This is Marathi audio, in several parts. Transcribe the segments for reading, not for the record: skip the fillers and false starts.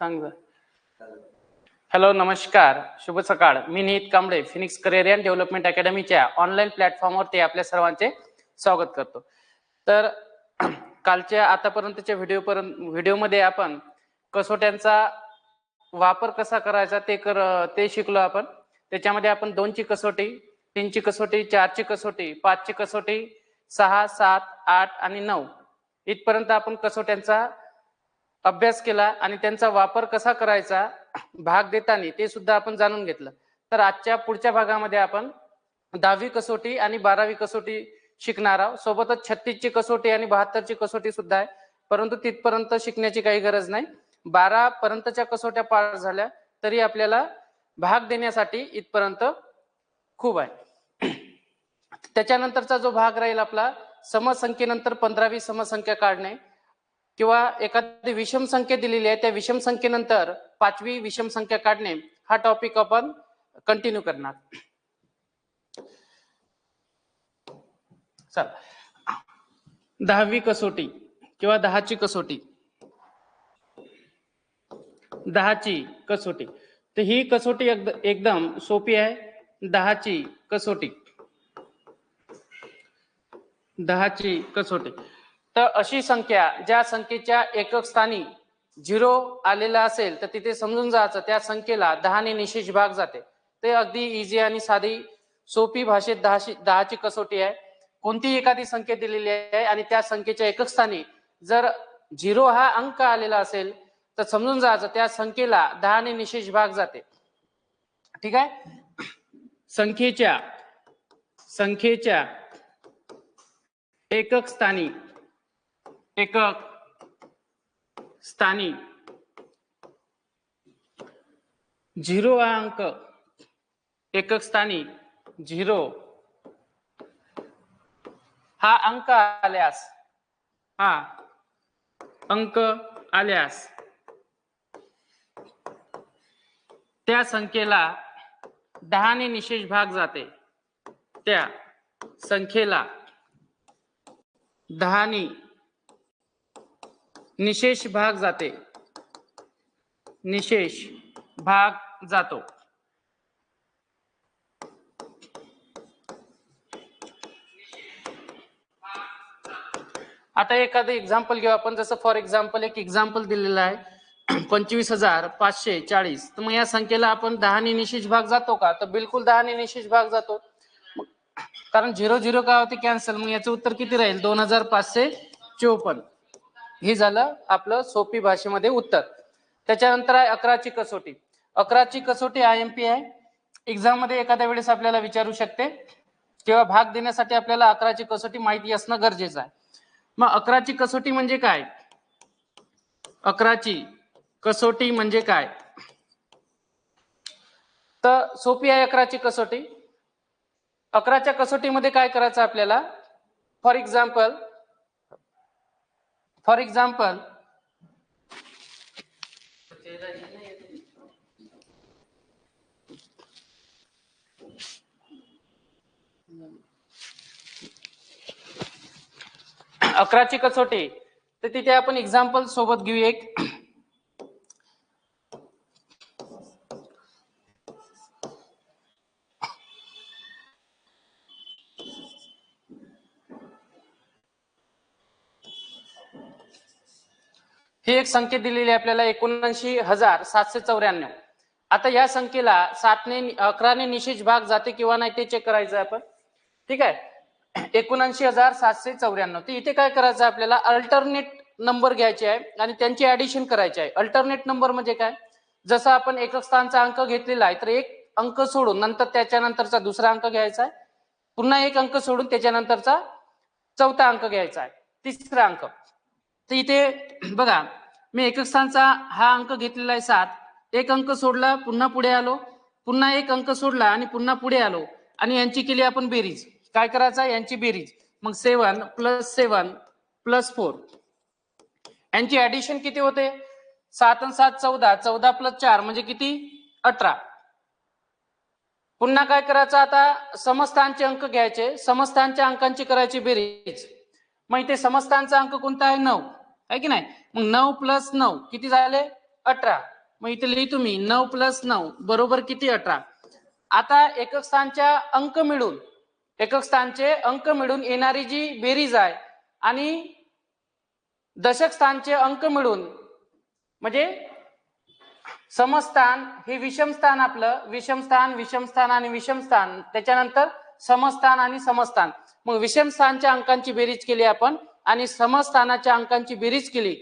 सांग. हॅलो, नमस्कार, शुभ सकाळ. मी Nihit Kamble, Phoenix career and development अकॅडमीच्या ऑनलाईन प्लॅटफॉर्मवरती आपल्या सर्वांचे स्वागत करतो. तर कालच्या आतापर्यंतच्या व्हिडिओमध्ये आपण कसोट्यांचा वापर कसा करायचा ते शिकलो आपण. त्याच्यामध्ये आपण 2ची कसोटी, 3ची कसोटी, 4ची कसोटी, 5ची कसोटी, 6, 7, 8 आणि 9 इथपर्यंत आपण कसोट्यांचा अभ्यास केला आणि त्यांचा वापर कसा करायचा भाग देताना ते सुद्धा आपण जाणून घेतलं. तर आजच्या पुढच्या भागामध्ये आपण 10वी कसोटी आणि 12वी कसोटी शिकणार आहोत. सोबतच 36ची कसोटी आणि 72ची कसोटी सुद्धा आहे, परंतु तिथपर्यंत शिकण्याची काही गरज नाही. 12 पर्यंतच्या कसोट्या पार झाल्या तरी आपल्याला भाग देण्यासाठी इथपर्यंत खूप आहे. त्याच्यानंतरचा जो भाग राहील आपला समसंख्येनंतर 15वी समसंख्या काढणे किंवा एखादी विषम संख्या दिलेली आहे त्या विषम संख्येनंतर 5वी विषम संख्या काढणे हा टॉपिक आपण कंटिन्यू करणार. चल, 10वी कसोटी किंवा 10ची कसोटी. 10ची कसोटी तर ही कसोटी एकदम सोपी आहे. 10ची कसोटी, 10ची कसोटी. तर अशी संख्या ज्या संख्येच्या एकक स्थानी 0 आलेला असेल तर तिथे समजून जायचं त्या संख्येला 10ने निशेष भाग जाते. ते अगदी इझी आणि साधी सोपी भाषेत 10ची कसोटी आहे. कोणतीही एखादी संख्या दिलेली आहे आणि त्या संख्येच्या एकक स्थानी जर 0 हा अंक आलेला असेल तर समजून जायचं त्या संख्येला 10ने निशेष भाग जाते. ठीक आहे. संख्येच्या एकक स्थानी 0 हा अंक, एकक स्थानी 0 हा अंक आल्यास त्या संख्येला 10ने निशेष भाग जाते. त्या संख्येला 10ने निशेष भाग जाते, निशेष भाग जातो. आता एखादं एक्झाम्पल घेऊ आपण. जसं फॉर एक्झाम्पल एक एक्झाम्पल दिलेलं आहे 25,540. तर मग या संख्येला आपण 10ने निशेष भाग जातो का? तर बिलकुल 10ने निशेष भाग जातो, कारण 0 काय होते कॅन्सल. मग याचं उत्तर किती राहील? 2554. हे झालं आपलं सोपी भाषेमध्ये उत्तर. त्याच्यानंतर आहे 11ची कसोटी. 11ची कसोटी IMP आहे. एक्झाम मध्ये एखाद्या वेळेस आपल्याला विचारू शकते किंवा भाग देण्यासाठी आपल्याला 11ची कसोटी माहिती असणं गरजेचं आहे. मग 11ची कसोटी म्हणजे काय? 11ची कसोटी म्हणजे काय? तर सोपी आहे 11ची कसोटी. 11च्या कसोटीमध्ये काय करायचं आपल्याला? फॉर एक्झाम्पल 11ची कसोटी तर तिथे आपण एक्झाम्पल सोबत घेऊ एक. ही एक संख्या दिलेली आहे आपल्याला 79,794. आता या संख्येला 11ने निशेष भाग जाते किंवा नाही ते चेक करायचं आपण. ठीक आहे. 79,794. तर इथे काय करायचं आपल्याला? अल्टरनेट नंबर घ्यायचे आहे आणि त्यांची ऍडिशन करायची आहे. अल्टरनेट नंबर म्हणजे काय? जसं आपण एकक स्थानचा अंक घेतलेला आहे तर एक अंक सोडून नंतर त्याच्यानंतरचा दुसरा अंक घ्यायचा आहे, पुन्हा एक अंक सोडून त्याच्यानंतरचा चौथा अंक घ्यायचा आहे, तिसरा अंक. तर इथे बघा मी एकक स्थानचा हा अंक घेतलेला आहे 7. एक अंक सोडला, पुन्हा पुढे आलो, पुन्हा एक अंक सोडला आणि पुन्हा पुढे आलो आणि यांची केली आपण बेरीज. काय करायचं? यांची बेरीज. मग 7 + 7 + 4 यांची ऍडिशन किती होते? 7 आणि 7 14, 14 + 4 म्हणजे किती? 18. पुन्हा काय करायचं? आता समस्थानचे अंक घ्यायचे, समस्थानच्या अंकांची करायची बेरीज. मग इथे समस्थानचा अंक कोणता आहे? 9 आहे की नाही? मग 9 + 9 किती झाले? 18. मग इथे लिहितो मी 9 + 9 बरोबर किती 18. आता एकक स्थानच्या अंक मिळून एकक स्थानचे अंक मिळून येणारी जी बेरीज आहे आणि दशक स्थानचे अंक मिळून म्हणजे समस्थान हे विषम स्थान, आपलं विषम स्थान आणि विषम स्थान, त्याच्यानंतर समस्थान आणि समस्थान. मग विषम स्थानच्या अंकांची बेरीज केली आपण आणि समस्थानाच्या अंकांची बेरीज केली.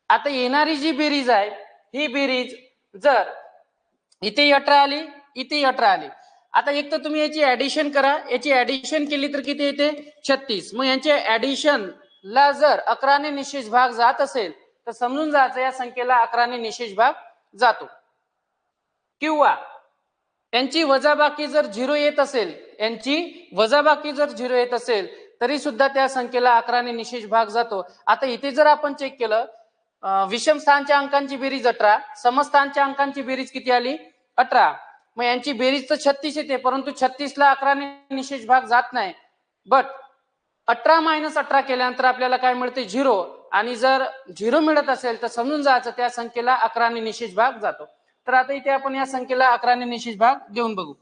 आता येणारी जी बेरीज आहे ही बेरीज जर इथे 18 आली, इथे 18 आली. आता एक तर तुम्ही याची ऍडिशन करा, याची ऍडिशन केली तर किती येते 36. मग यांच्या ऍडिशन ला जर 11 ने निशेष भाग जात असेल तर समजून जायचं या संख्येला 11 ने निशेष भाग जातो. किंवा यांची वजाबाकी जर 0 येत असेल, यांची वजाबाकी जर 0 येत असेल तरी सुद्धा त्या संख्येला 11 ने निशेष भाग जातो. आता इथे जर आपण चेक केलं, विषम स्थानच्या अंकांची बेरीज 18, समस्थानच्या अंकांची बेरीज किती आली 18. मग यांची बेरीज तर 36 येते, परंतु 36 ला 11 ने निशेष भाग जात नाही. बट 18 - 18 केल्यानंतर आपल्याला काय मिळते 0. आणि जर 0 मिळत असेल तर समजून जायचं त्या संख्येला 11 ने निशेष भाग जातो. तर आता इथे आपण या संख्येला 11 ने निशेष भाग देऊन बघू.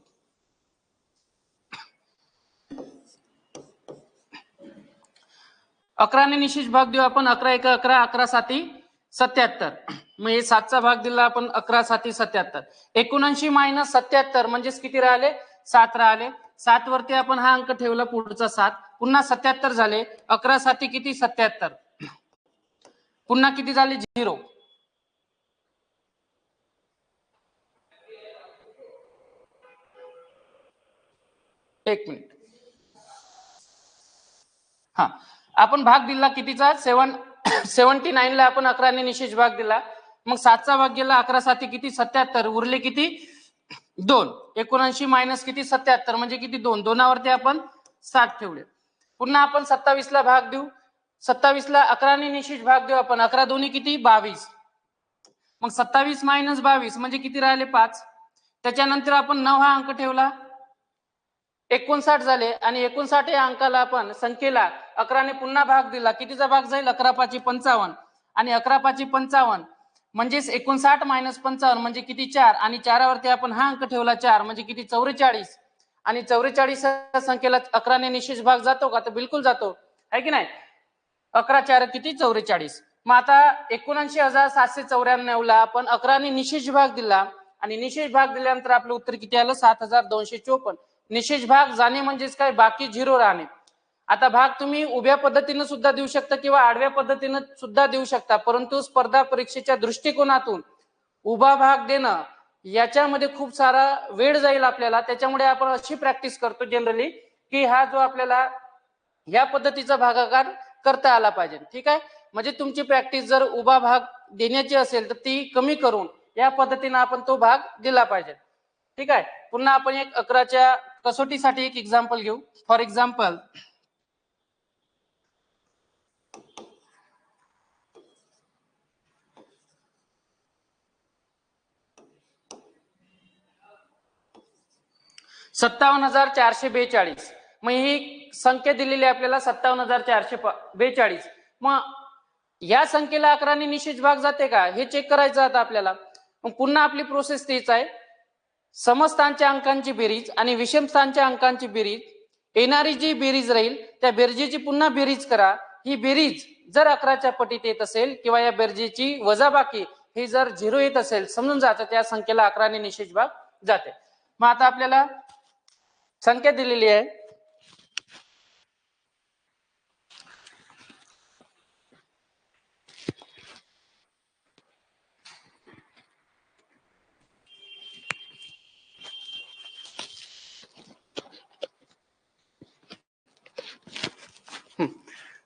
अकरा ने निशेष भाग देऊ आपण. 11 × 11, 11 × 7 = 77. मग हे 7चा भाग दिला आपण 11 × 7 = 77. 79 - 77 म्हणजेच किती राहिले 7 राहिले. 7 वरती आपण हा अंक ठेवला, पुढचा 7, पुन्हा 77 झाले. 11 × 7 = किती 77, पुन्हा किती झाले 0. एक मिनिट. हा, आपण भाग दिला कितीचा 79 ला आपण 11 ने निशेष भाग दिला. मग 7चा भाग गेला 11 × 7 = किती 77, उरले किती 2. 79 - किती 77 म्हणजे किती 2. 2वरती आपण 7 ठेवले. पुन्हा आपण 27 ला भाग देऊ. 27 ला 11 ने निशेष भाग देऊ आपण. 11 दोन्ही किती 22. मग 27 - 22 म्हणजे किती राहिले 5. त्याच्यानंतर आपण 9 हा अंक ठेवला, 59 झाले. आणि 59 या अंकाला आपण संख्येला 11 ने पुन्हा भाग दिला. कितीचा भाग जाईल 11 × 5 = 55. आणि 11 × 5 = 55 म्हणजेच 59 - 55 म्हणजे किती 4. आणि 4 वरती आपण हा अंक ठेवला 4 म्हणजे किती 44. आणि 44 या संख्येला 11 ने निशेष भाग जातो का तर बिलकुल जातो, आहे की नाही. 11 × 4 = किती 44. मग आता 79,794 ला आपण 11 ने निशेष भाग दिला आणि निशेष भाग दिल्यानंतर आपलं उत्तर किती आलं 7254. निशेष भाग जाणे म्हणजेच काय बाकी 0 राहणे. आता भाग तुम्ही उभ्या पद्धतीने सुद्धा देऊ शकता किंवा आडव्या पद्धतीने सुद्धा देऊ शकता, परंतु स्पर्धा परीक्षेच्या दृष्टिकोनातून उभा भाग देणं याच्यामध्ये खूप सारा वेळ जाईल आपल्याला. त्याच्यामुळे आपण अशी प्रॅक्टिस करतो जनरली की हा जो आपल्याला या पद्धतीचा भागाकार करता आला पाहिजे. ठीक आहे, म्हणजे तुमची प्रॅक्टिस जर उभा भाग देण्याची असेल तर ती कमी करून या पद्धतीने आपण तो भाग दिला पाहिजे. ठीक आहे. पुन्हा आपण एक 11च्या कसोटीसाठी एक एक्झाम्पल घेऊ. For example, ₹57,442. मग ही संख्या दिलेली आहे आपल्याला 57,442. मग या संख्येला 11 ने निशेष भाग जाते का हे चेक करायचं आता आपल्याला. मग पुन्हा आपली प्रोसेस तीच आहे. समस्थानच्या अंकांची बेरीज आणि विषम स्थानच्या अंकांची बेरीज, येणारी जी बेरीज राहील त्या बेरजेची पुन्हा बेरीज करा. ही बेरीज जर 11च्या पटीत येत असेल किंवा या बेरजेची वजाबाकी ही जर 0 येत असेल समजून जातं त्या संख्येला 11 ने निशेष भाग जाते. मग आता आपल्याला संख्या दिलेली आहे.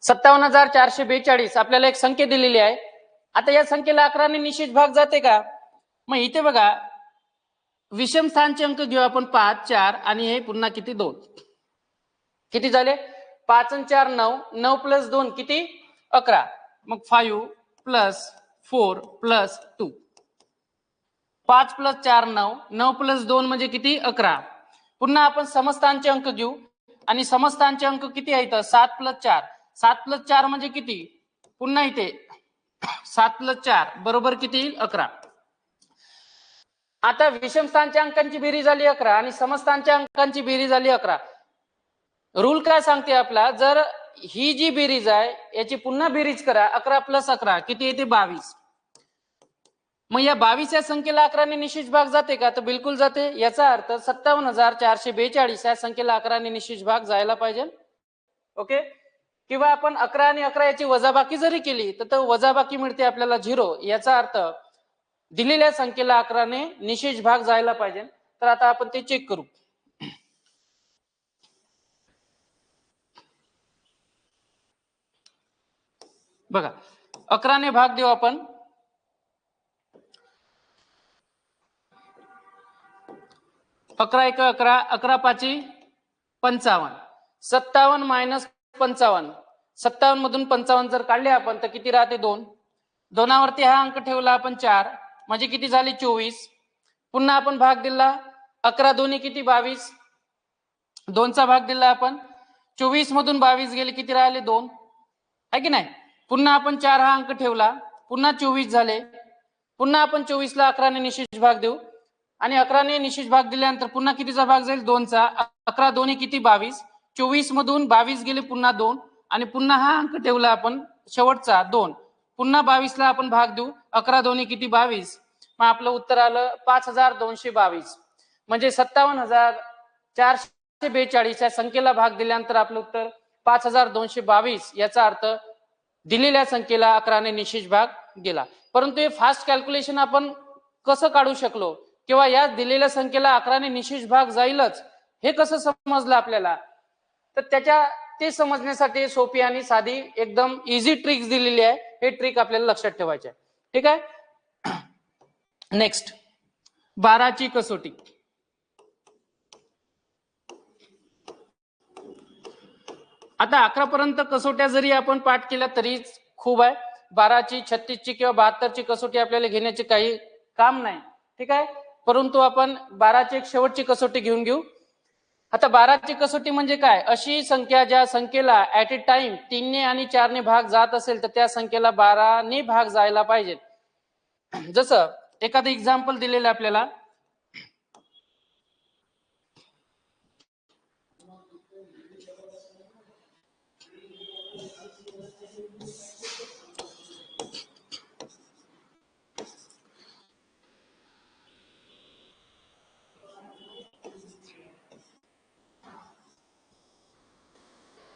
₹57,442 आपल्याला एक संख्या दिलेली आहे. आता या संख्येला 11 ने निशेष भाग जाते का. मग इथे बघा विषम स्थानचे अंक घेऊ आपण 5, 4 आणि हे पुन्हा किती 2. किती झाले 5 आणि 4 9. 9 + 2 किती 11. मग 5 + 4 + 2. 5 + 4 9. 9 + 2 म्हणजे किती 11. पुन्हा आपण समस्थानचे अंक घेऊ आणि समस्थानचे अंक किती आहेत 7 + 4. 7 + 4 म्हणजे किती पुन्हा इथे 7 + 4 बरोबर किती येईल 11. आता विषमस्थानच्या अंकांची बेरीज झाली 11 आणि समस्थानच्या अंकांची बेरीज झाली 11. रूल काय सांगते आपला, जर ही जी बेरीज आहे याची पुन्हा बेरीज करा, 11 + 11 किती येते 22. मग या 22 या संख्येला 11 ने निशेष भाग जाते का? तर बिलकुल जाते. याचा अर्थ 57,442 या संख्येला 11 ने निशेष भाग जायला पाहिजे. ओके. किंवा आपण 11 आणि 11 याची वजाबाकी जरी केली तर वजाबाकी मिळते आपल्याला 0. याचा अर्थ दिलेल्या संख्येला 11 ने निशेष भाग जायला पाहिजे. तर आता आपण ते चेक करू. बघा, 11 ने भाग देऊ आपण. 11 × 11, 11 × 5 = 55. 57 - 55, 57 मधून 55 जर काढले आपण तर किती राहते 2. 2 वरती हा अंक ठेवला आपण 4, म्हणजे किती झाले 24. पुन्हा आपण भाग दिला, 11 दोन्ही किती 22, 2चा भाग दिला आपण, 24 मधून 22 गेले किती राहिले 2, आहे की नाही. पुन्हा आपण 4 हा अंक ठेवला, पुन्हा 24 झाले. पुन्हा आपण 24 ला 11 ने निशेष भाग देऊ आणि 11 ने निशेष भाग दिल्यानंतर पुन्हा कितीचा भाग जाईल 2चा. 11 दोन्ही किती 22, 24 मधून 22 गेले पुन्हा 2 आणि पुन्हा हा अंक ठेवला आपण शेवटचा 2. पुन्हा 22 ला आपण भाग देऊ, 11 दोन्ही किती 22. मग आपलं उत्तर आलं 5222. म्हणजे 57,442 या संख्येला भाग दिल्यानंतर आपलं उत्तर 5222. याचा अर्थ दिलेल्या संख्येला 11 ने निशेष भाग गेला. परंतु हे फास्ट कॅल्क्युलेशन आपण कसं काढू शकलो किंवा या दिलेल्या संख्येला 11 ने निशेष भाग जाईलच हे कसं समजलं आपल्याला, तर ते समजण्यासाठी सोपी आणि साधी एकदम इझी ट्रिक्स दिलेली आहे. हे ट्रिक आपल्याला लक्षात ठेवायचे आहे. ठीक आहे. नेक्स्ट, 12 ची कसोटी. आता 11 पर्यंत कसोट्या जरी आपण पाठ केल्या तरी खूप आहे. 12 ची, 36 ची किंवा 72 ची कसोटी आपल्याला घेण्याचे काही काम नाही. ठीक आहे. परंतु आपण 12 ची एक शेवटची कसोटी घेऊन घेऊ. आता 12 ची कसोटी म्हणजे काय, अशी संख्या ज्या संख्येला ऍट ए टाइम 3 ने आणि 4 ने भाग जात असेल तर त्या संख्येला 12 ने भाग जायला पाहिजे. जसं एखादं एक्झाम्पल दिलेलं आपल्याला,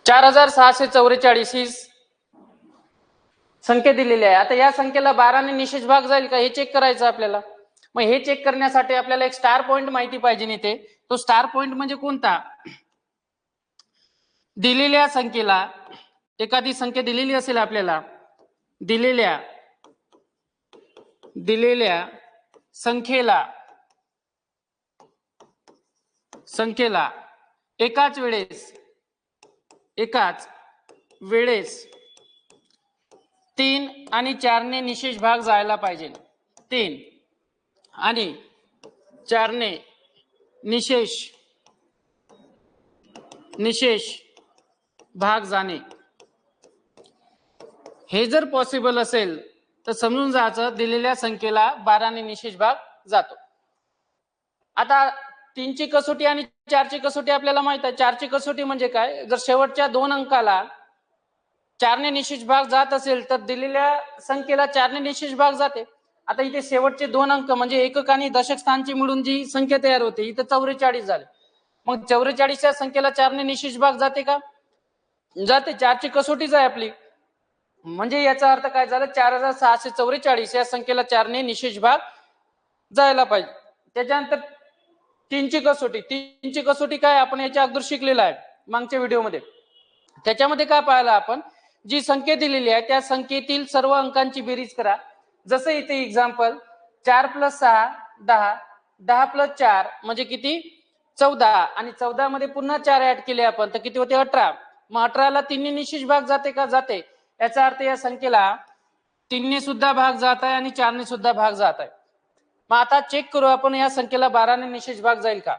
चार 4644 ही संख्या दिलेली आहे. आता या संख्येला 12 ने निशेष भाग जाईल का हे चेक करायचं आपल्याला. मग हे चेक करण्यासाठी आपल्याला एक स्टार पॉइंट माहिती पाहिजे. इथे तो स्टार पॉइंट म्हणजे कोणता, दिलेल्या संख्येला, एखादी संख्या दिलेली असेल आपल्याला, दिलेल्या संख्येला एकाच वेळेस 3 आणि 4 ने निशेष भाग जायला पाहिजे. 3 आणि 4 ने निशेष भाग जाणे, हे जर पॉसिबल असेल तर समजून जायचं दिलेल्या संख्येला 12 ने निशेष भाग जातो. आता 3 ची कसोटी आणि 4 ची कसोटी आपल्याला माहित आहे. 4 ची कसोटी म्हणजे काय, जर शेवटच्या 2 अंकाला 4 ने निशेष भाग जात असेल तर दिलेल्या संख्येला 4 ने निशेष भाग जाते. आता इथे शेवटचे 2 अंक म्हणजे एकक आणि दशक स्थानची मिळून जी संख्या तयार होते इथे 44 झाले. मग 44 या संख्येला 4 ने निशेष भाग जाते का, जाते. 4 ची कसोटीच आहे आपली. म्हणजे याचा अर्थ काय झालं, 4644 या संख्येला 4 ने निशेष भाग जायला पाहिजे. त्याच्यानंतर 3 ची कसोटी काय आपण याच्या अगोदर शिकलेला आहे मागच्या व्हिडिओमध्ये. त्याच्यामध्ये काय पाहिलं आपण, जी संख्या दिलेली आहे त्या संख्येतील सर्व अंकांची बेरीज करा. जसं इथे एक्झाम्पल 4 + 6 10, 10 + 4 म्हणजे किती 14 आणि 14 मध्ये पुन्हा 4 ऍड केले आपण तर किती होते 18. मग 18 ला 3 ने निशेष भाग जाते का, जाते. याचा अर्थ या संख्येला 3 ने सुद्धा भाग जात आहे आणि 4 ने सुद्धा भाग जात आहे. मग आता चेक करू आपण या संख्येला 12 ने निशेष भाग जाईल का.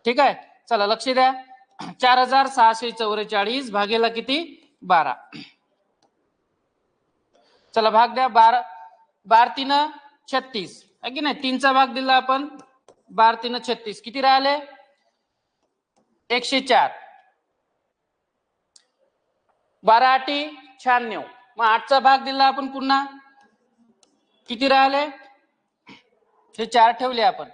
ठीक आहे, चला लक्ष द्या. 4644 भागेला किती 12. चला भाग द्या. 12 3 36 आहे की नाही. 3चा भाग दिला आपण, 12 3 36, किती राहिले 104, 12 8 96. मग 8चा भाग दिला आपण पुन्हा, किती राहिले, हे 4 ठेवले आपण,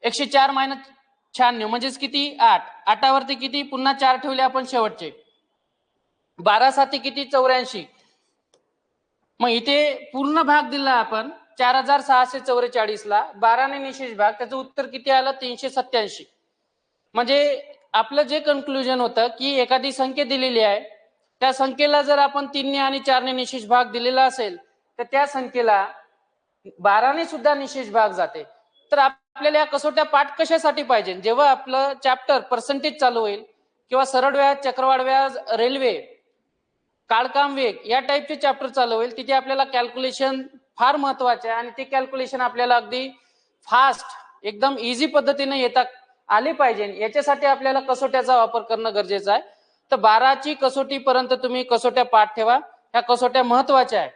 104 मायनस 96 म्हणजेच किती 8, 8वरती किती पुन्हा 4 ठेवले आपण शेवटचे, 12 7 किती 84. मग इथे पूर्ण भाग दिला आपण 4644 ला, 12 ने निशेष भाग, त्याचं उत्तर किती आलं 387. म्हणजे आपलं जे कन्क्लुजन होतं की एखादी संख्या दिलेली आहे, त्या संख्येला जर आपण 3 ने आणि 4 ने निशेष भाग दिलेला असेल तर त्या संख्येला 12 ने सुद्धा निशेष भाग जाते. तर आपल्याला या कसोट्या पाठ कशासाठी पाहिजे, जेव्हा आपलं चॅप्टर पर्सेंटेज चालू होईल किंवा सरळ व्याज, चक्रवाढ व्याज, रेल्वे, काळकाम वेग या टाईपचे चॅप्टर चालू होईल, तिथे आपल्याला कॅल्क्युलेशन फार महत्वाचे आहे आणि ते कॅल्क्युलेशन आपल्याला अगदी फास्ट एकदम इझी पद्धतीने येता आले पाहिजे. याच्यासाठी आपल्याला कसोट्याचा वापर करणं गरजेचं आहे. तर 12ची कसोटी पर्यंत तुम्ही कसोट्या पाठ ठेवा, ह्या कसोट्या महत्वाच्या आहे.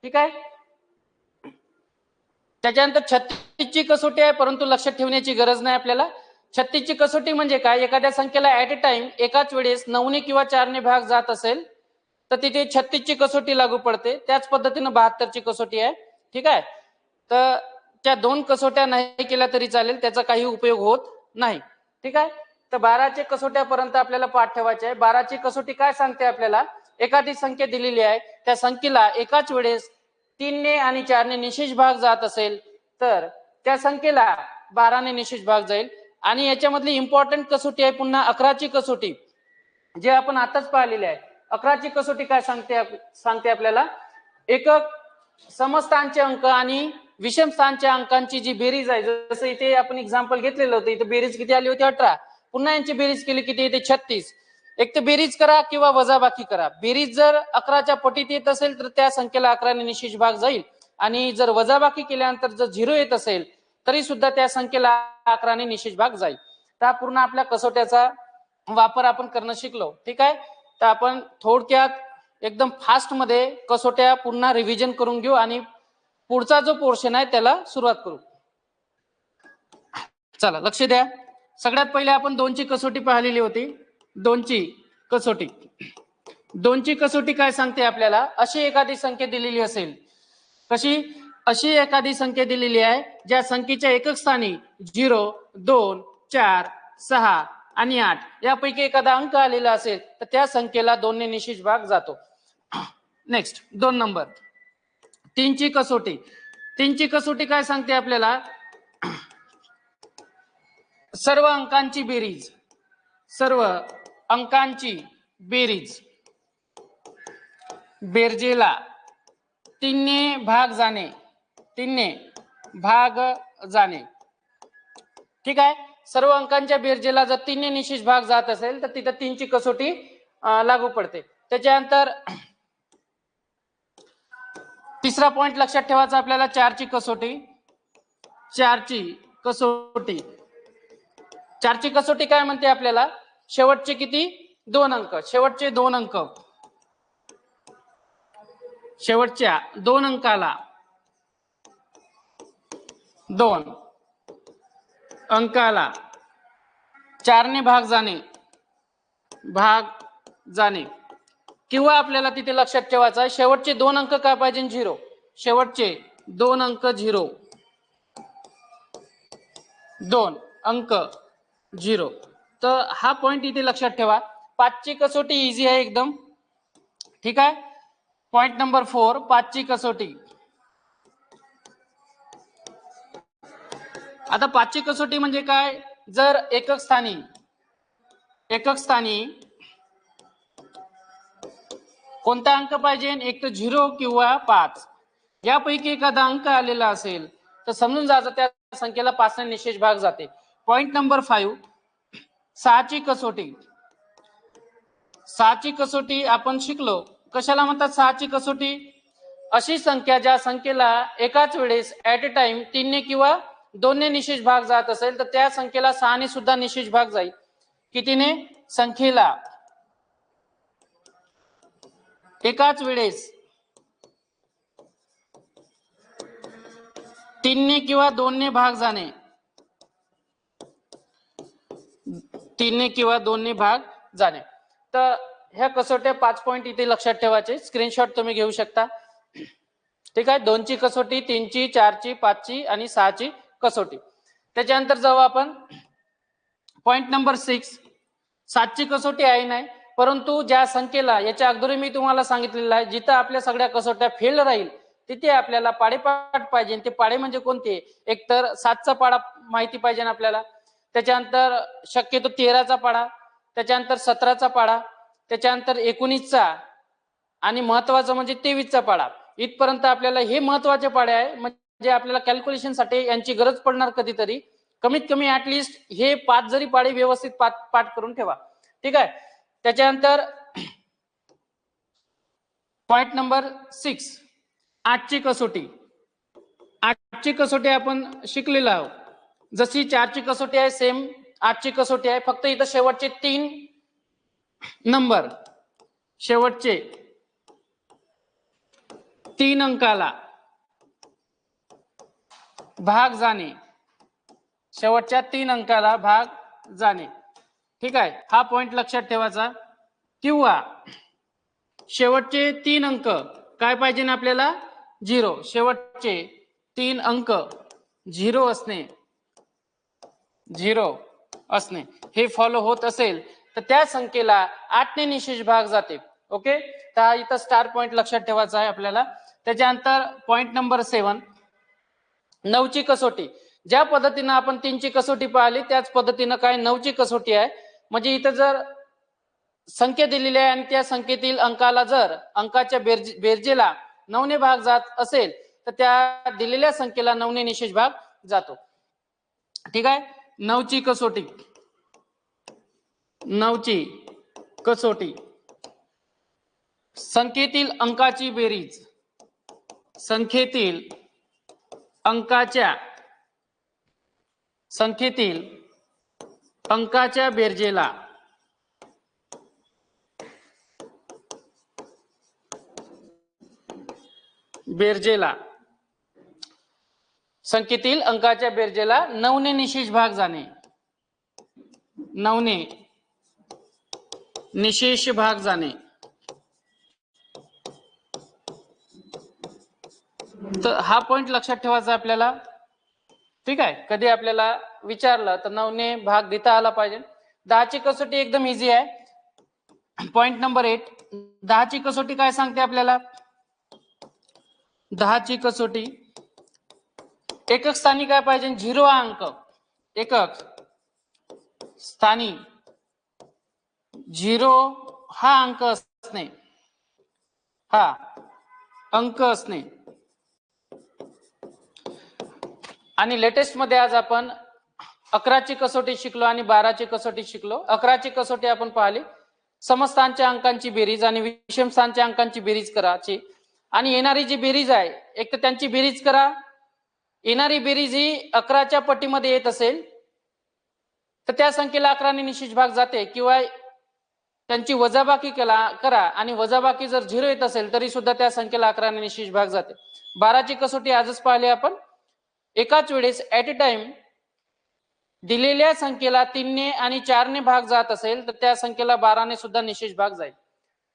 ठीक आहे. त्याच्यानंतर 36ची कसोटी आहे, परंतु लक्षात ठेवण्याची गरज नाही आपल्याला. 36ची कसोटी म्हणजे काय, एखाद्या संख्येला ऍट अ टाइम एकाच वेळेस 9 ने किंवा 4 ने भाग जात असेल तर तिथे 36ची कसोटी लागू पडते. त्याच पद्धतीने 72ची कसोटी आहे. ठीक आहे. तर त्या दोन कसोट्या नाही केल्या तरी चालेल, त्याचा काही उपयोग होत नाही. ठीक आहे. तर 12च्या कसोट्यापर्यंत आपल्याला पाठ ठेवायचे आहे. 12ची कसोटी काय सांगते आपल्याला, एखादी संख्या दिलेली आहे, त्या संख्येला एकाच वेळेस 3 ने आणि 4 ने निशेष भाग जात असेल तर त्या संख्येला 12 ने निशेष भाग जाईल. आणि याच्यामधली इम्पॉर्टंट कसोटी आहे पुन्हा 11ची कसोटी, जे आपण आताच पाहिलेली आहे. 11ची कसोटी काय सांगते आपल्याला, एकक समस्थानचे अंक आणि विषम स्थानच्या अंकांची जी बेरीज आहे, जसं इथे आपण एक्झाम्पल घेतलेलं होतं, इथे बेरीज किती आली होती 18, पुन्हा यांची बेरीज केली किती येते 36. एक तर बेरीज करा किंवा वजाबाकी करा. बेरीज जर 11च्या पटीत येत असेल तर त्या संख्येला 11 ने निशेष भाग जाईल, आणि जर वजाबाकी केल्यानंतर जर 0 येत असेल तरी सुद्धा त्या संख्येला 11 ने निशेष भाग जाईल. तर पूर्ण आपल्या कसोट्याचा वापर आपण करणं शिकलो. ठीक आहे. तर आपण थोडक्यात एकदम फास्ट मध्ये कसोट्या पुन्हा रिव्हिजन करून घेऊ आणि पुढचा जो पोर्शन आहे त्याला सुरुवात करू. चला लक्ष द्या. सगळ्यात पहिले आपण 2ची कसोटी पाहिलेली होती. 2ची कसोटी, 2ची कसोटी काय सांगते आपल्याला, अशी एखादी संख्या दिलेली असेल, कशी, अशी एखादी संख्या दिलेली आहे ज्या संख्येच्या एकक स्थानी 0 2 4 6 आणि 8 यापैकी एखादा अंक आलेला असेल तर त्या संख्येला 2 ने निशेष भाग जातो. नेक्स्ट 2 नंबर 3ची कसोटी. 3ची कसोटी काय सांगते आपल्याला, सर्व अंकांची बेरीज, सर्व अंकांची बेरीज बेरजेला 3 ने भाग जाणे, 3 ने भाग जाणे. ठीक आहे. सर्व अंकांच्या बेरजेला जर 3 ने निशेष भाग जात असेल तर तिथं 3ची कसोटी लागू पडते. त्याच्यानंतर तिसरा पॉइंट लक्षात ठेवायचा आपल्याला, 4ची कसोटी. 4ची कसोटी, 4ची कसोटी काय म्हणते आपल्याला, शेवटचे किती 2 अंक, शेवटचे 2 अंक, शेवटच्या 2 अंकाला 2 अंकाला 4 ने भाग जाणे, किंवा आपल्याला तिथे लक्षात ठेवायचं आहे शेवटचे 2 अंक काय पाहिजे 0, शेवटचे 2 अंक 0, 2 अंक 0. तर हा पॉइंट इथे लक्षात ठेवा. 5ची कसोटी इझी आहे एकदम. ठीक आहे. पॉइंट नंबर 4, 5ची कसोटी. आता 5ची कसोटी म्हणजे काय, जर एकक स्थानी कोणता अंक पाहिजे, एक तर 0 किंवा 5 यापैकी एखादा अंक आलेला असेल तर समजून जायचं त्या संख्येला 5 ने निशेष भाग जाते. पॉइंट नंबर 5, 6ची कसोटी. 6ची कसोटी आपण शिकलो, कशाला म्हणतात 6ची कसोटी, अशी संख्या ज्या संख्येला एकाच वेळेस ऍट अ टाइम 3 ने किंवा 2 ने निशेष भाग जात असेल तर त्या संख्येला 6 ने सुद्धा निशेष भाग जाईल. कितीने, संख्येला एकाच वेळेस तीनने किंवा दोनने भाग जाणे, तीनने किंवा दोनने भाग जाणे. तर ह्या कसोट्या 5 पॉइंट इथे लक्षात ठेवायचे, स्क्रीनशॉट तुम्ही घेऊ शकता. ठीक आहे, 2ची कसोटी, 3ची, 4ची, 5ची आणि 6ची कसोटी. त्याच्यानंतर जाऊ आपण पॉइंट नंबर 6. 7ची कसोटी आहे नाही, परंतु ज्या संख्येला, याच्या अगोदर मी तुम्हाला सांगितलेलं आहे, जिथं आपल्या सगळ्या कसोट्या फेल राहील तिथे आपल्याला पाडेपाठ पाहिजे. ते पाडे म्हणजे कोणते? एक तर 7चा पाडा माहिती पाहिजे आपल्याला, त्याच्यानंतर शक्यतो 13चा पाडा, त्याच्यानंतर 17चा पाडा, त्याच्यानंतर 19चा आणि महत्वाचं म्हणजे 23चा पाडा. इथपर्यंत आपल्याला हे महत्वाचे पाडे आहे, म्हणजे आपल्याला कॅल्क्युलेशनसाठी यांची गरज पडणार कधीतरी. कमीत कमी ऍटलिस्ट हे 5 जरी पाडे व्यवस्थित पाठ करून ठेवा. ठीक आहे. त्याच्यानंतर पॉइंट नंबर 6, 8ची कसोटी. 8ची कसोटी आपण शिकलेलो आहोत. जशी 4ची कसोटी आहे सेम 8ची कसोटी आहे, फक्त इथं शेवटचे 3 नंबर, शेवटचे 3 अंकाला भाग जाणे, शेवटच्या 3 अंकाला भाग जाणे. ठीक आहे, हा पॉइंट लक्षात ठेवायचा. किंवा शेवटचे 3 अंक काय पाहिजे ना आपल्याला? 0. शेवटचे 3 अंक 0 असणे, 0 असणे हे फॉलो होत असेल तर त्या संख्येला 8ने निशेष भाग जाते. ओके, तर इथं स्टार पॉइंट लक्षात ठेवायचा आहे आपल्याला. त्याच्यानंतर पॉइंट नंबर 7, 9ची कसोटी. ज्या पद्धतीनं आपण 3ची कसोटी पाहिली त्याच पद्धतीनं काय 9ची कसोटी आहे. म्हणजे इथं जर संख्या दिलेली आहे आणि त्या संख्येतील अंकाला जर अंकाच्या बेरजेला 9ने भाग जात असेल तर त्या दिलेल्या संख्येला 9ने निशेष भाग जातो. ठीक आहे, 9ची कसोटी. 9ची कसोटी संख्येतील अंकाची बेरीज, संख्येतील अंकाच्या बेरजेला संख्येतील अंकाच्या बेरजेला 9ने निशेष भाग जाणे, 9ने निशेष भाग जाणे. तर हा पॉइंट लक्षात ठेवायचा आपल्याला. ठीक आहे, कधी आपल्याला विचारलं तर 9ने भाग देता आला पाहिजे. 10ची कसोटी एकदम इझी आहे. पॉइंट नंबर 8, 10ची कसोटी काय सांगते आपल्याला? 10ची कसोटी एकक स्थानी काय पाहिजे? 0 हा अंक. एकक स्थानी 0 हा अंक असणे, हा अंक असणे. आणि लेटेस्ट मध्ये आज आपण 11ची कसोटी शिकलो आणि 12ची कसोटी शिकलो. 11ची कसोटी आपण पाहिली, समस्थानच्या अंकांची बेरीज आणि विषमस्थानच्या अंकांची बेरीज करायची. आणि येणारी जी बेरीज आहे, एक तर त्यांची बेरीज करा. येणारी बेरीज ही 11च्या पट्टीमध्ये येत असेल तर त्या संख्येला 11ने निशेष भाग जाते, किंवा त्यांची वजाबाकी करा आणि वजाबाकी जर 0 येत असेल तरी सुद्धा त्या संख्येला 11ने निशेष भाग जाते. 12ची कसोटी आजच पाहिली आपण. एकाच वेळेस ऍट अ टाइम दिलेल्या संख्येला 3ने आणि 4ने भाग जात असेल तर त्या संख्येला 12ने सुद्धा निशेष भाग जाईल.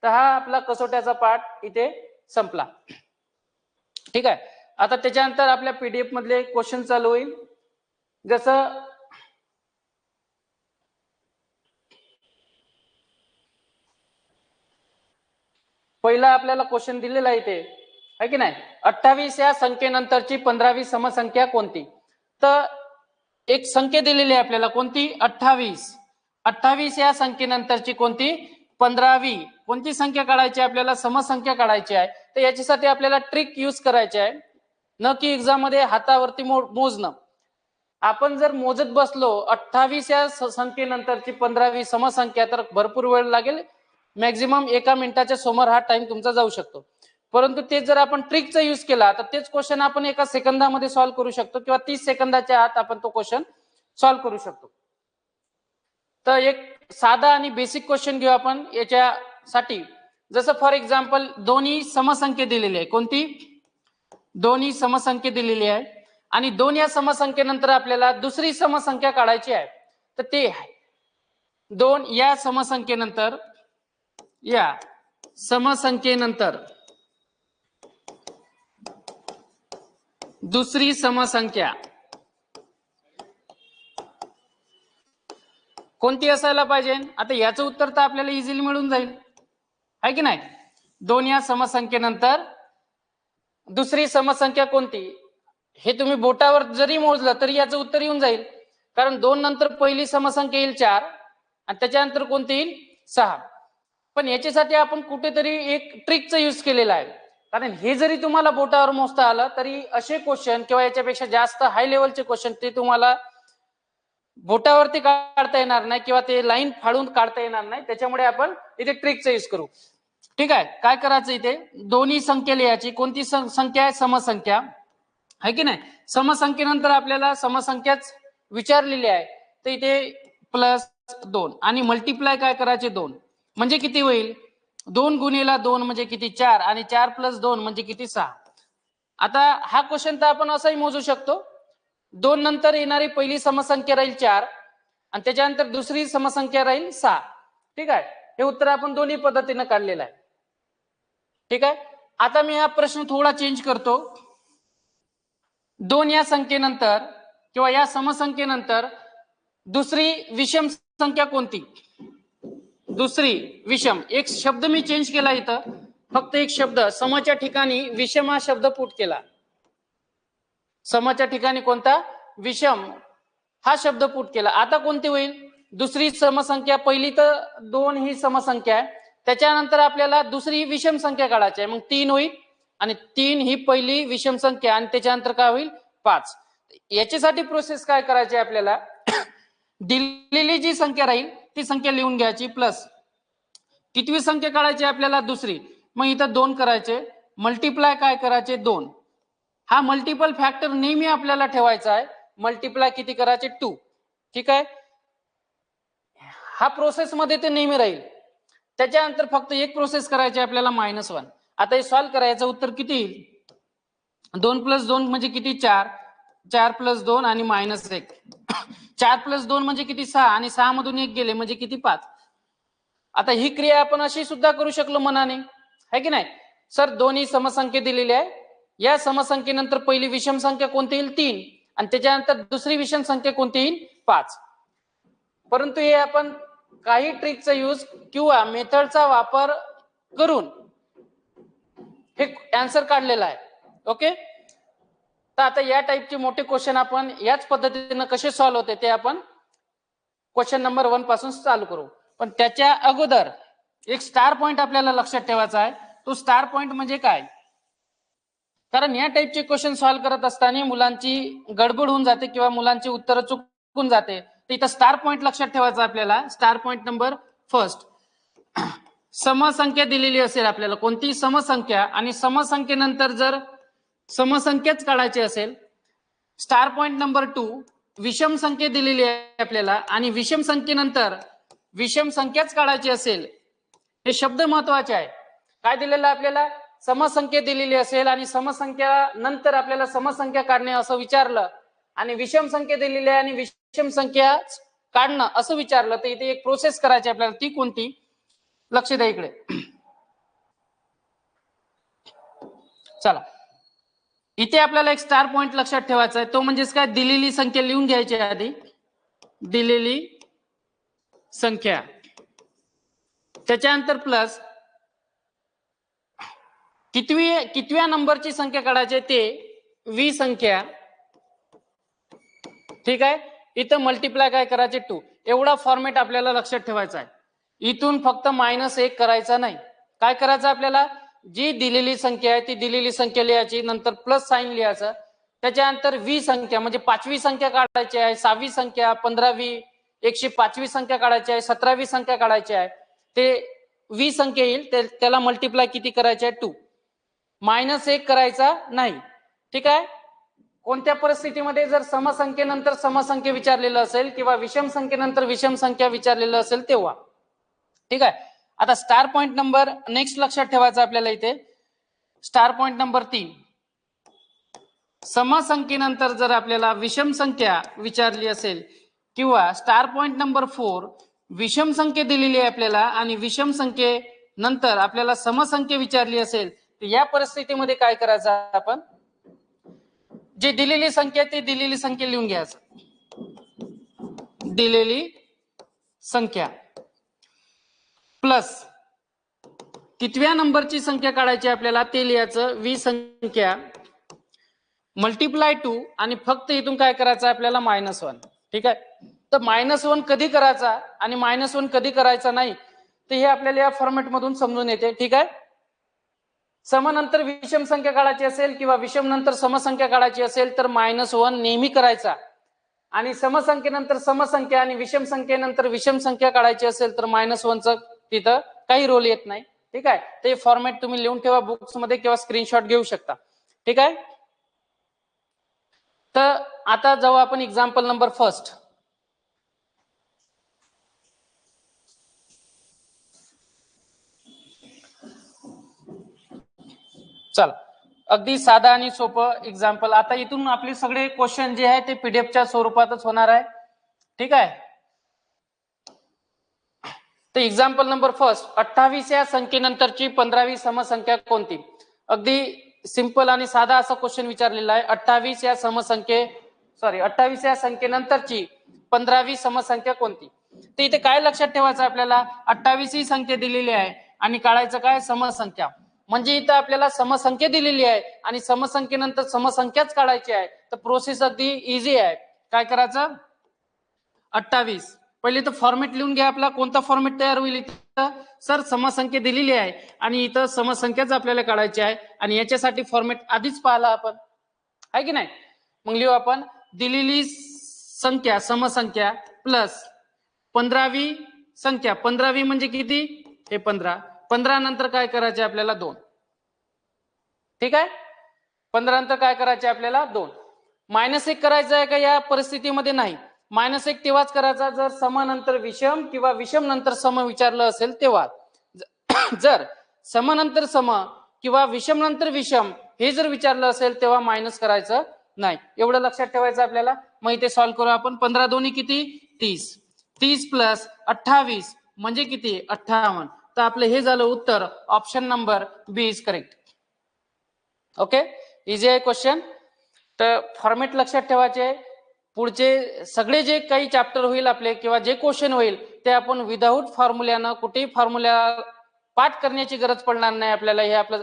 तर हा आपला कसोट्याचा पाठ इथे संपला. ठीक आहे, आता त्याच्यानंतर आपल्या पीडीएफ मधले क्वेश्चन चालू होईल. जसं पहिला आपल्याला क्वेश्चन दिलेला आहे इथे, आहे की नाही? 28 या संख्येनंतरची 15वी समसंख्या कोणती? तर एक संख्या दिलेली आहे आपल्याला, कोणती? 28. 28 या संख्येनंतरची कोणती? 15वी कोणती संख्या काढायची? आपल्याला समसंख्या काढायची आहे. तर याच्यासाठी आपल्याला ट्रिक यूज करायची आहे, न की एक्झाम मध्ये हातावरती मोजणं. आपण जर मोजत बसलो 28 या संख्येनंतरची 15वी समसंख्या तर भरपूर वेळ लागेल. मॅक्झिमम 1 मिनिटाच्या समोर हा टाइम तुमचा जाऊ शकतो. परंतु ते जर आपण ट्रिकचा यूज केला तर तेच क्वेश्चन आपण 1 सेकंदामध्ये सॉल्व्ह करू शकतो, किंवा 30 सेकंदाच्या आत आपण तो क्वेश्चन सॉल्व्ह करू शकतो. तर एक साधा आणि बेसिक क्वेश्चन घेऊ आपण याच्यासाठी. जसं फॉर एक्झाम्पल दोन्ही समसंख्या दिलेली आहे. कोणती? दोन्ही समसंख्या दिलेली आहे आणि 2 या समसंख्येनंतर आपल्याला दुसरी समसंख्या काढायची आहे. तर ते 2 या समसंख्येनंतर दुसरी समसंख्या कोणती असायला पाहिजे? आता याचं उत्तर तर आपल्याला इझिली मिळून जाईल, आहे की नाही? 2 या समसंख्येनंतर दुसरी समसंख्या कोणती, हे तुम्ही बोटावर जरी मोजलं तरी याचं उत्तर येऊन जाईल. कारण 2 नंतर पहिली समसंख्या येईल 4 आणि त्याच्यानंतर कोणती येईल 6. पण याच्यासाठी आपण कुठेतरी एक ट्रिकचा यूज केलेला आहे. कारण हे जरी तुम्हाला बोटावर मोजता आलं तरी असे क्वेश्चन किंवा याच्यापेक्षा जास्त हाय लेवलचे क्वेश्चन ते तुम्हाला बोटावरती काढता येणार नाही किंवा ते लाईन फाडून काढता येणार नाही. त्याच्यामुळे आपण इथे ट्रिकचा यूज करू. ठीक आहे, काय करायचं इथे दोन्ही संख्या लिहायची. कोणती संख्या आहे? समसंख्या, आहे की नाही? समसंख्येनंतर आपल्याला समसंख्याच विचारलेली आहे. तर इथे +2 आणि मल्टिप्लाय काय करायचे 2 म्हणजे किती होईल? 2 गुणिले 2 म्हणजे किती? 4 आणि 4 + 2 म्हणजे किती? 6. आता हा क्वेश्चन तर आपण असाही मोजू शकतो. 2 नंतर येणारी पहिली समसंख्या राहील 4 आणि त्याच्यानंतर दुसरी समसंख्या राहील 6. ठीक आहे, हे उत्तर आपण दोन्ही पद्धतीने काढलेलं आहे. ठीक आहे, आता मी हा प्रश्न थोडा चेंज करतो. 2 या संख्येनंतर किंवा या समसंख्येनंतर दुसरी विषम संख्या कोणती? दुसरी विषम, एक शब्द मी चेंज केला इथं, फक्त एक शब्द समच्या ठिकाणी विषम हा शब्द पुट केला. समच्या ठिकाणी कोणता? विषम हा शब्द पुट केला. आता कोणती होईल? दुसरी समसंख्या, पहिली तर 2 ही समसंख्या आहे, त्याच्यानंतर आपल्याला दुसरी विषम संख्या काढायची आहे, मग 3 होईल आणि 3 ही पहिली विषम संख्या आणि त्याच्यानंतर काय होईल? 5. याच्यासाठी प्रोसेस काय करायची आपल्याला? दिलेली जी संख्या राहील ती संख्या लिहून घ्यायची प्लस कितवी संख्या काढायची आपल्याला? दुसरी. मग इथं 2 करायचे, मल्टिप्लाय काय करायचे? 2. हा मल्टिपल फॅक्टर नेहमी आपल्याला ठेवायचा आहे. मल्टिप्लाय किती करायचे? 2. ठीक आहे, हा प्रोसेस मध्ये ते नेहमी राहील. त्याच्यानंतर फक्त एक प्रोसेस करायची आपल्याला -1. आता हे सॉल्व्ह करायचं, उत्तर किती येईल? 2 + 2 म्हणजे किती? 4. 4 + 2 आणि -1. 4 + 2 म्हणजे किती? 6 आणि 6 मधून 1 गेले म्हणजे किती? 5. आता ही क्रिया आपण अशी सुद्धा करू शकलो मनाने, है की नाही? सर दोन्ही समसंख्या दिलेली आहे, या समसंख्येनंतर पहिली विषम संख्या कोणती येईल? 3 आणि त्याच्यानंतर दुसरी विषम संख्या कोणती येईल? 5. परंतु हे आपण काही ट्रिकचा यूज किंवा मेथडचा वापर करून हे आन्सर काढलेला आहे. ओके, तर आता या टाईपचे मोठे क्वेश्चन आपण याच पद्धतीने कसे सॉल्व्ह होते ते आपण क्वेश्चन नंबर 1 पासून चालू करू. पण त्याच्या अगोदर एक स्टार पॉइंट आपल्याला लक्षात ठेवायचा आहे. तो स्टार पॉइंट म्हणजे काय? कारण या टाईपचे क्वेश्चन सॉल्व्ह करत असताना मुलांची गडबड होऊन जाते किंवा मुलांची उत्तर चुकून जाते. तर इथं स्टार पॉइंट लक्षात ठेवायचा आपल्याला. स्टार पॉइंट नंबर फर्स्ट, समसंख्या दिलेली असेल आपल्याला, कोणती? समसंख्या, आणि समसंख्येनंतर जर समसंख्याच काढायची असेल. स्टार पॉइंट नंबर 2, विषम संख्या दिलेली आहे आपल्याला आणि विषम संख्येनंतर विषम संख्याच काढायची असेल. हे शब्द महत्वाचे आहे. काय दिलेलं आपल्याला? समसंख्या दिलेली असेल आणि समसंख्या नंतर आपल्याला समसंख्या काढणे असं विचारलं आणि विषम संख्या दिलेली आहे आणि विषम संख्या काढणं असं विचारलं, तर इथे एक प्रोसेस करायची आपल्याला. ती कोणती? लक्ष द्या इकडे. चला, इथे आपल्याला एक स्टार पॉइंट लक्षात ठेवायचा आहे. तो म्हणजेच काय? दिलेली संख्या लिहून घ्यायची आधी. दिलेली संख्या, त्याच्यानंतर प्लस कितव्या नंबरची संख्या काढायची ते? वी संख्या. ठीक आहे, इथं मल्टिप्लाय काय करायचे? 2. एवढा फॉर्मॅट आपल्याला लक्षात ठेवायचा आहे. इथून फक्त -1 करायचा नाही. काय करायचं आपल्याला? जी दिलेली संख्या आहे ती दिलेली संख्या लिहायची, नंतर प्लस साइन लिहायचं, त्याच्यानंतर वी संख्या म्हणजे 5वी संख्या काढायची आहे, 6वी संख्या, 15वी, 105वी संख्या काढायची आहे, 17वी संख्या काढायची आहे. ते वी संख्या येईल, त्याला मल्टिप्लाय किती करायचे आहे? 2. -1 करायचा नाही. ठीक आहे, कोणत्या परिस्थितीमध्ये? जर समसंख्येनंतर समसंख्या विचारलेलं असेल किंवा विषम संख्येनंतर विषम संख्या विचारलेलं असेल तेव्हा. ठीक आहे, आता स्टार पॉइंट नंबर नेक्स्ट लक्षात ठेवायचा आपल्याला इथे. स्टार पॉइंट नंबर 3, समसंख्येनंतर जर आपल्याला विषम संख्या विचारली असेल किंवा स्टार पॉइंट नंबर 4 विषम संख्या दिलेली आहे आपल्याला आणि विषम संख्येनंतर आपल्याला समसंख्या विचारली असेल तर या परिस्थितीमध्ये काय करायचं आपण, जी दिलेली संख्या ती दिलेली संख्या लिहून घ्यायचं. दिलेली संख्या प्लस कितव्या नंबरची संख्या काढायची आपल्याला ते लिहायचं. संख्या मल्टिप्लाय 2 आणि फक्त इथून काय करायचं आपल्याला -1. ठीक आहे. तर -1 कधी करायचा आणि -1 कधी करायचा नाही ते हे आपल्याला या फॉर्मॅट मधून समजून येते. ठीक आहे. समनंतर विषम संख्या काढायची असेल किंवा विषम नंतर समसंख्या काढायची असेल तर -1 नेहमी करायचा आणि समसंख्येनंतर समसंख्या आणि विषम संख्येनंतर विषम संख्या काढायची असेल तर -1चं तिथं काही रोल येत नाही. ठीक आहे. ते फॉर्मॅट तुम्ही लिहून ठेवा बुक्स मध्ये किंवा स्क्रीनशॉट घेऊ शकता. ठीक आहे. तर आता जाऊ आपण एक्झाम्पल नंबर फर्स्ट. चला, अगदी साधा आणि सोपं एक्झाम्पल. आता इथून आपले सगळे क्वेश्चन जे आहे ते पीडीएफच्या स्वरूपातच होणार आहे. ठीक आहे. तर एक्झाम्पल नंबर फर्स्ट, 28 या संख्येनंतरची 15वी समसंख्या कोणती. अगदी सिंपल आणि साधा असा क्वेश्चन विचारलेला आहे. 28 या संख्येनंतरची 15वी समसंख्या कोणती. तर इथे काय लक्षात ठेवायचं आपल्याला, 28 ही संख्या दिलेली आहे आणि काढायचं काय समसंख्या. म्हणजे इथं आपल्याला समसंख्या दिलेली आहे आणि समसंख्येनंतर समसंख्याच काढायची आहे. तर प्रोसेस अगदी इझी आहे. काय करायचं, 28 पहिले तर फॉर्मेट लिहून घ्या. आपला कोणता फॉर्मेट तयार होईल इथं, सर समसंख्या दिलेली आहे आणि इथं समसंख्याच आपल्याला काढायची आहे आणि याच्यासाठी फॉर्मेट आधीच पाहिला आपण, आहे की नाही. मग लिहू आपण, दिलेली संख्या समसंख्या प्लस 15वी संख्या. 15वी म्हणजे किती, हे 15. 15 नंतर काय करायचे आपल्याला 2. ठीक आहे. 15 नंतर काय करायचे आपल्याला 2. -1 करायचं आहे का या परिस्थितीमध्ये, नाही. -1 तेव्हाच करायचा जर समनंतर विषम किंवा विषम नंतर सम विचारलं असेल तेव्हा. जर समनंतर सम किंवा विषम नंतर विषम हे जर विचारलं असेल तेव्हा मायनस करायचं नाही. एवढं लक्षात ठेवायचं आपल्याला. मग इथे सॉल्व्ह करू आपण. 15 दोन्ही किती 30. 30 प्लस 28 म्हणजे किती 58. तर आपलं हे झालं उत्तर. Option number B is correct. Okay, easy आहे क्वेश्चन. तर फॉर्मेट लक्षात ठेवायचे. पुढचे सगळे जे काही चॅप्टर होईल आपले किंवा जे क्वेश्चन होईल ते आपण विदाऊट फॉर्म्युल्यानं, कुठेही फॉर्म्युला पाठ करण्याची गरज पडणार नाही आपल्याला. हे आपलं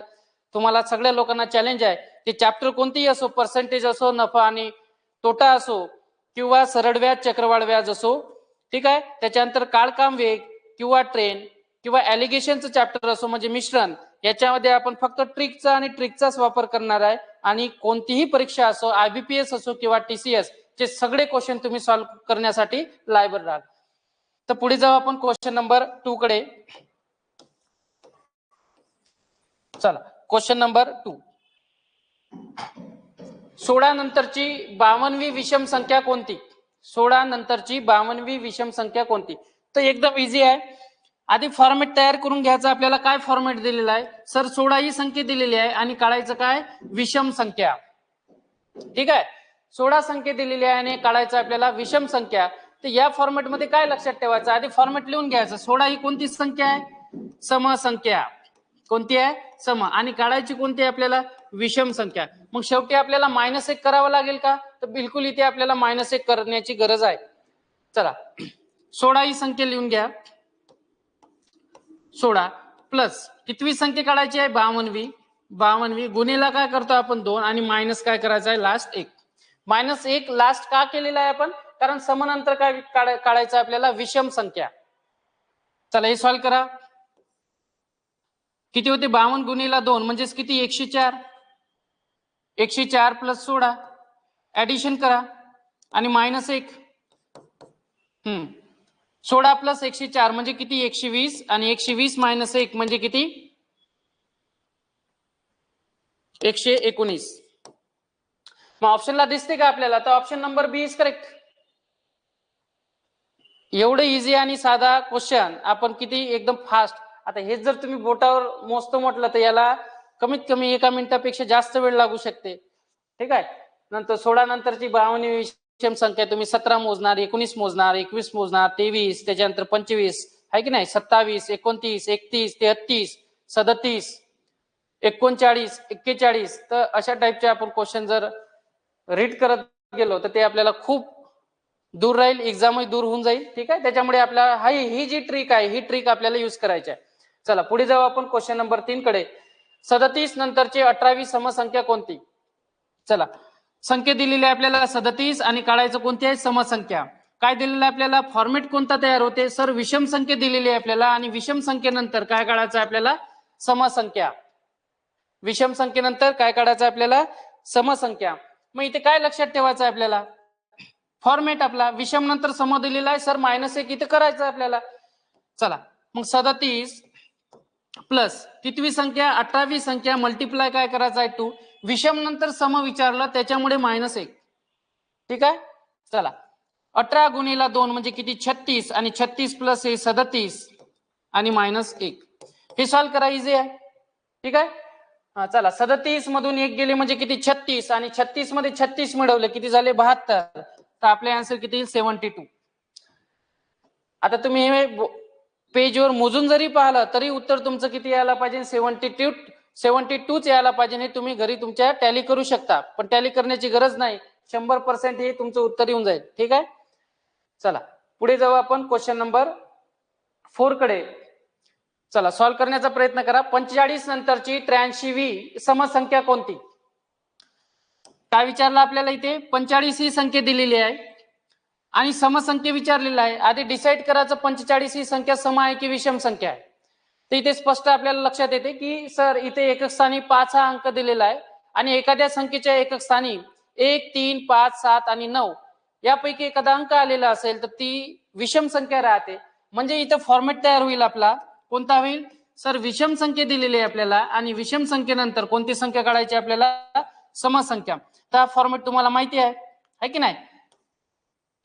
तुम्हाला सगळ्या लोकांना चॅलेंज आहे. ते चॅप्टर कोणतेही असो, पर्सेंटेज असो, नफा आणि तोटा असो किंवा सरळ व्याज चक्रवाढ व्याज असो. ठीक आहे. त्याच्यानंतर काळकाम वेग किंवा ट्रेन किंवा ॲलिगेशनचं चॅप्टर असो, म्हणजे मिश्रण, याच्यामध्ये आपण फक्त ट्रिकचा आणि ट्रिकचाच वापर करणार आहे. आणि कोणतीही परीक्षा असो, IBPS असो किंवा TCS, चे सगळे क्वेश्चन तुम्ही सॉल्व्ह करण्यासाठी लायबर राहाल. तर पुढे जाऊ आपण क्वेश्चन नंबर 2 कडे. चला, क्वेश्चन नंबर 2. 16 नंतरची 52वी विषम संख्या कोणती. 16 नंतरची 52वी विषम संख्या कोणती. तर एकदम इझी आहे. आधी फॉर्मेट तयार करून घ्यायचा आपल्याला. काय फॉर्मेट दिलेला आहे, सर 16 ही संख्या दिलेली आहे आणि काढायचं काय विषम संख्या. ठीक आहे. 16 संख्या दिलेली आहे आणि काढायचं आपल्याला विषम संख्या. तर या फॉर्मेट मध्ये काय लक्षात ठेवायचं, आधी फॉर्मेट लिहून घ्यायचं. 16 ही कोणती संख्या आहे, समसंख्या. कोणती आहे, सम. आणि काढायची कोणती आहे आपल्याला, विषम संख्या. मग शेवटी आपल्याला -1 करावं लागेल का, तर बिलकुल इथे आपल्याला -1 करण्याची गरज आहे. चला, 16 ही संख्या लिहून घ्या. 16 प्लस कितवी संख्या काढायची आहे, 52वी. 52वी गुणिला काय करतो आपण 2 आणि मायनस काय करायचं आहे लास्ट 1. -1 लास्ट का केलेला आहे आपण, कारण समनंतर काय काढायचं आपल्याला विषम संख्या. चला हे सॉल्व्ह करा. किती होते 52 गुणिला 2 म्हणजेच किती 104. 104 प्लस 16 ऍडिशन करा आणि -1. 16 प्लस 104 म्हणजे किती 120 आणि 120 मायनस 1 म्हणजे किती 119. मग ऑप्शनला दिसते का आपल्याला, तर option number B is correct. एवढं इझी आणि साधा क्वेश्चन आपण किती एकदम फास्ट. आता हे जर तुम्ही बोटावर मोजतो म्हटलं तर याला कमीत कमी 1 मिनिटापेक्षा जास्त वेळ लागू शकते. ठीक आहे. नंतर 16 नंतरची 52 विषम संख्या तुम्ही 17 मोजणार, 19 मोजणार, 21 मोजणार, 23, त्याच्यानंतर 25 आहे की नाही, 27, 29, 31, 33, 37, 39, 41. तर अशा टाईपचे आपण क्वेश्चन जर रीड करत गेलो तर ते आपल्याला खूप दूर राहील, एक्झामही दूर होऊन जाईल. ठीक आहे, त्याच्यामुळे आपल्याला ही जी ट्रिक आहे ही ट्रिक आपल्याला यूज करायची आहे. चला पुढे जाऊ आपण क्वेश्चन नंबर 3 कडे. 37 नंतरची 18वी समसंख्या कोणती? चला, संख्या दिलेली आहे आपल्याला 37 आणि काढायचं कोणती आहे? समसंख्या. काय दिलेलं आहे आपल्याला? फॉर्मेट कोणता तयार होते? सर विषम संख्या दिलेली आहे आपल्याला आणि विषम संख्येनंतर काय काढायचं आहे आपल्याला? समसंख्या. विषम संख्येनंतर काय काढायचं आहे आपल्याला? समसंख्या. मग इथे काय लक्षात ठेवायचं आहे आपल्याला? फॉर्मेट आपला विषम नंतर सम दिलेला आहे सर, -1 इथे करायचं आपल्याला. चला मग 37 प्लस कितवी संख्या? 18वी संख्या मल्टिप्लाय काय करायचं आहे? 2. विषम नंतर सम विचारलं त्याच्यामुळे -1. ठीक आहे, चला 18 गुणिला 2 म्हणजे किती? 36 आणि 36 प्लस हे 37 आणि -1. हे सॉल्व्ह करा, इझी आहे. ठीक आहे, चला 37 मधून 1 गेले म्हणजे किती? 36 आणि 36 मध्ये 36 मिळवले किती झाले? 72. तर आपले आन्सर किती येईल? 72. आता तुम्ही हे पेजवर मोजून जरी पाहिलं तरी उत्तर तुमचं किती यायला पाहिजे? 72 यायला पाहिजे. हे तुम्ही घरी तुमच्या टॅली करू शकता, पण टॅली करण्याची गरज नाही. 100% हे तुमचं उत्तर येऊन जाईल. ठीक आहे, चला पुढे जाऊ आपण क्वेश्चन नंबर 4 कडे. चला सॉल्व्ह करण्याचा प्रयत्न करा. 45 नंतरची 83वी समसंख्या कोणती? काय विचारलं आपल्याला इथे? 45 ही संख्या दिलेली आहे आणि समसंख्या विचारलेला आहे. आधी डिसाईड करायचं 45 ही संख्या सम आहे की विषम संख्या आहे. तर इथे स्पष्ट आपल्याला लक्षात येते की सर इथे एकक स्थानी 5 हा अंक दिलेला आहे आणि एखाद्या संख्येच्या एकक स्थानी 1, 3, 5, 7 आणि 9 यापैकी एखादा अंक आलेला असेल तर ती विषम संख्या राहते. म्हणजे इथं फॉर्मेट तयार होईल आपला. कोणता होईल? सर विषम संख्या दिलेली आहे आपल्याला आणि विषम संख्येनंतर कोणती संख्या काढायची आपल्याला? समसंख्या. तर फॉर्मेट तुम्हाला माहिती आहे की नाही?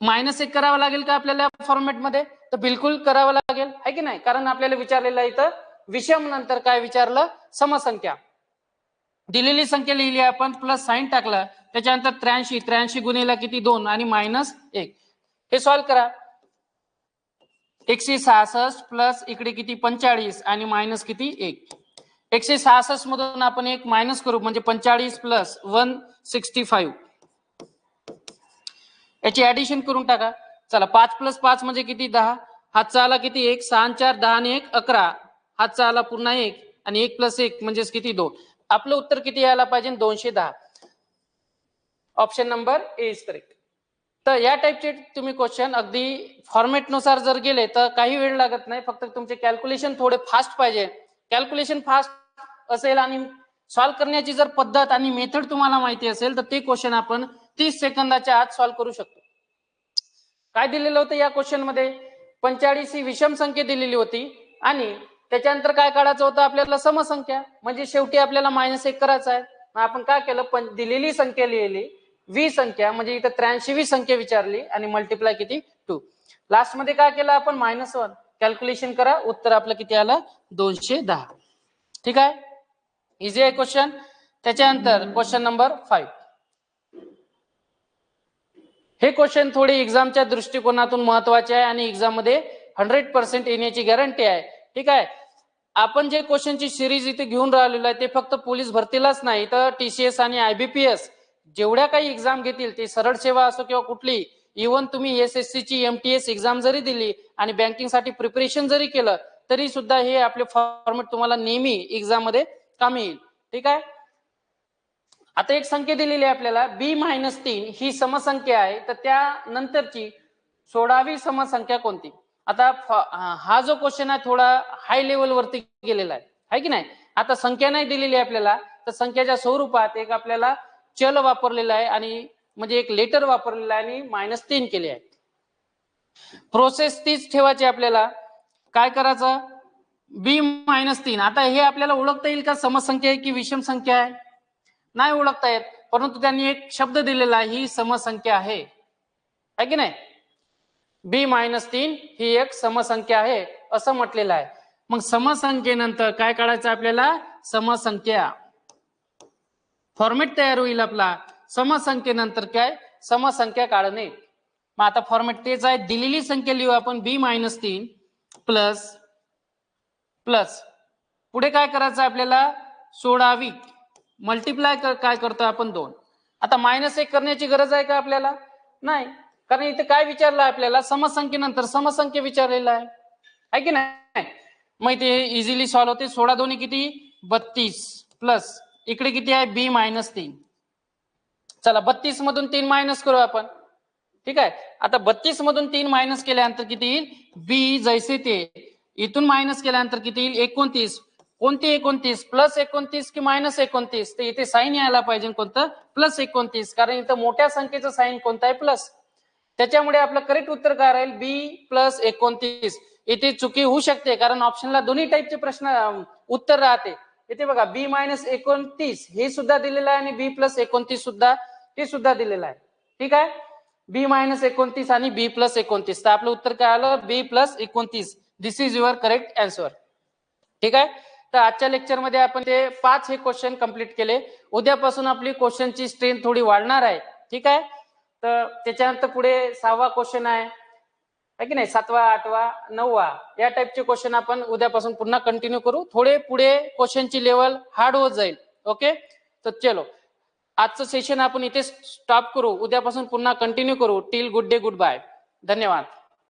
-1 करावं लागेल का आपल्याला फॉर्मेट मध्ये? तर बिलकुल करावं लागेल, आहे की नाही? कारण आपल्याला विचारलेलं आहे इथं विषम नंतर काय विचारलं? समसंख्या. दिलेली संख्या लिहिली आपण, प्लस साइन टाकलं, त्याच्यानंतर 83 गुणिला किती? 2 आणि -1. हे सॉल्व्ह करा. 166 प्लस इकडे किती? 45 आणि मायनस किती? 1. 166 मधून आपण 1 मायनस करू म्हणजे 45 प्लस 165. याची ऍडिशन करून टाका. चला 5 प्लस 5 म्हणजे किती? 10. हातचा आला किती? 1. 6 4 10 आणि 1 11. हातचा आला पुन्हा 1 आणि 1 प्लस 1 म्हणजे किती? 2. आपलं उत्तर किती यायला पाहिजे? 210. Option number A is correct. तर या टाईपचे तुम्ही क्वेश्चन अगदी फॉर्मेट नुसार जर गेले तर काही वेळ लागत नाही. फक्त तुमचे कॅल्क्युलेशन थोडे फास्ट पाहिजे. कॅल्क्युलेशन फास्ट असेल आणि सॉल्व्ह करण्याची जर पद्धत आणि मेथड तुम्हाला माहिती असेल तर ते क्वेश्चन आपण 30 सेकंदाच्या आत सॉल्व्ह करू शकतो. काय दिलेलं होतं या क्वेश्चन मध्ये? 45 ही विषम संख्या दिलेली होती आणि त्याच्यानंतर काय काढायचं होतं आपल्याला? समसंख्या. म्हणजे शेवटी आपल्याला -1 करायचं आहे. मग आपण काय केलं? दिलेली संख्या लिहिली, वी संख्या म्हणजे इथं 83वी संख्या विचारली आणि मल्टिप्लाय किती? 2. लास्ट मध्ये काय केलं आपण? -1. कॅल्क्युलेशन करा, उत्तर आपलं किती आलं? 210. ठीक आहे, इझी आहे क्वेश्चन. त्याच्यानंतर क्वेश्चन नंबर 5. हे क्वेश्चन थोडे एक्झामच्या दृष्टिकोनातून महत्वाचे आहे आणि एक्झाम मध्ये 100% येण्याची गॅरंटी आहे. ठीक आहे, आपण जे क्वेश्चनची सिरीज इथे घेऊन राहिलेलो आहे ते फक्त पोलीस भरतीलाच नाही तर TCS आणि IBPS जेवढ्या काही एक्झाम घेतील ते सरळ सेवा असो किंवा कुठली, इव्हन तुम्ही SSC ची MTS एक्झाम जरी दिली आणि बँकिंग साठी प्रिपरेशन जरी केलं तरी सुद्धा हे आपले फॉर्मेट तुम्हाला नेहमी एक्झाम मध्ये कामी येईल. ठीक आहे, आता एक संख्या दिलेली आहे आपल्याला B-3 ही समसंख्या आहे. तर त्यानंतरची 16वी समसंख्या कोणती? आता हा जो क्वेश्चन आहे थोडा हाय लेवल वरती गेलेला आहे की नाही? आता संख्या नाही दिलेली आहे आपल्याला, तर संख्याच्या स्वरूपात एक आपल्याला चल वापरलेला आहे आणि म्हणजे एक लेटर वापरलेला आहे आणि -3 केले आहे. प्रोसेस तीच ठेवायची आपल्याला. काय करायचं? B-3. आता हे आपल्याला ओळखता येईल का समसंख्या आहे की विषम संख्या आहे? नाही ओळखता येत, परंतु त्यांनी एक शब्द दिलेला आहे, ही समसंख्या आहे की नाही? B-3 ही एक समसंख्या आहे असं म्हटलेलं आहे. मग समसंख्येनंतर काय काढायचं आपल्याला? समसंख्या. फॉर्मेट तयार होईल आपला. समसंख्येनंतर काय समसंख्या काढणे. मग आता फॉर्मॅट तेच आहे, दिलेली संख्या लिहू आपण b-3 प्लस प्लस पुढे काय करायचं आपल्याला सोडावी, मल्टिप्लाय काय करतो आपण 2. आता -1 करण्याची गरज आहे का आपल्याला? नाही, कारण इथे काय विचारलं आपल्याला समसंख्येनंतर समसंख्या विचारलेला आहे की नाही. मग इथे इझिली सॉल्व्ह होते. 16 दोन्ही किती 32 प्लस इकडे किती आहे b-3. चला 32 मधून 3 मायनस करू आपण. ठीक आहे, आता 32 मधून 3 मायनस केल्यानंतर किती येईल b जैसे ते, इथून मायनस केल्यानंतर किती येईल 29. कोणते 29 प्लस 29 की -29? तर इथे साईन यायला पाहिजे कोणतं +29, कारण इथं मोठ्या संख्येचं साईन कोणतं आहे प्लस. त्याच्यामुळे आपलं करेक्ट उत्तर काय राहील b+29. इथे चुकी होऊ शकते कारण ऑप्शनला दोन्ही टाईपचे प्रश्न उत्तर राहते. इथे बघा b-29 हे सुद्धा दिलेलं आहे आणि b+29 सुद्धा ते सुद्धा दिलेलं आहे. ठीक आहे, b-29 आणि b+29. तर आपलं उत्तर काय आलं b+29. This is your correct answer. ठीक आहे, तर आजच्या लेक्चरमध्ये आपण ते 5 हे क्वेश्चन कंप्लीट केले. उद्यापासून आपली क्वेश्चनची स्ट्रेंथ थोडी वाढणार आहे. ठीक आहे, तर त्याच्यानंतर पुढे 6वा क्वेश्चन आहे की नाही, 7वा 8वा 9वा या टाइपचे क्वेश्चन आपण उद्यापासून पुन्हा कंटिन्यू करू. थोडे पुढे क्वेश्चनची लेवल हार्ड होत जाईल. ओके, तर चलो आजचं सेशन आपण इथे स्टॉप करू, उद्यापासून पुन्हा कंटिन्यू करू. Till good day goodbye. धन्यवाद.